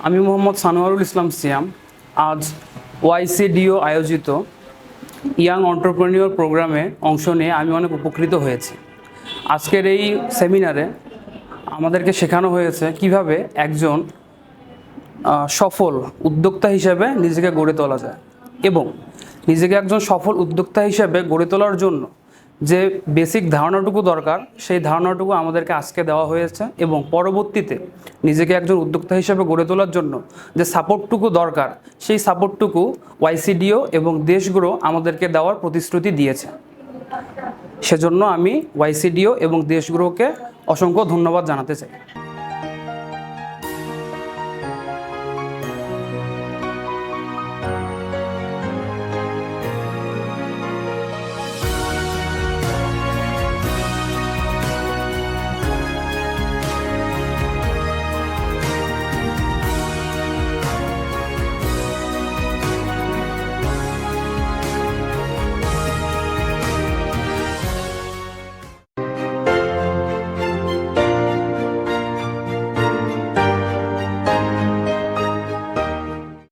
আমি মোহাম্মদ সানোয়ারুল ইসলাম সিয়াম। আজ ওয়াইসিডিও আয়োজিত ইয়াং এন্টারপ্রেনিউর প্রোগ্রামে অংশ নিয়ে আমি অনেক উপকৃত হয়েছি। আজকের এই সেমিনারে আমাদেরকে শেখানো হয়েছে কিভাবে একজন সফল উদ্যোক্তা হিসেবে নিজেকে গড়ে তোলা যায় এবং নিজেকে একজন সফল উদ্যোক্তা হিসেবে গড়ে তোলার জন্য যে বেসিক ধারণাটুকু দরকার সেই ধারণাটুকু আমাদেরকে আজকে দেওয়া হয়েছে এবং পরবর্তীতে নিজেকে একজন উদ্যোক্তা হিসেবে গড়ে তোলার জন্য যে সাপোর্টটুকু দরকার সেই সাপোর্টটুকু ওয়াইসিডিও এবং দেশগুলো আমাদেরকে দেওয়ার প্রতিশ্রুতি দিয়েছে। সেজন্য আমি ওয়াইসিডিও এবং দেশগুলোকে অসংখ্য ধন্যবাদ জানাতে চাই।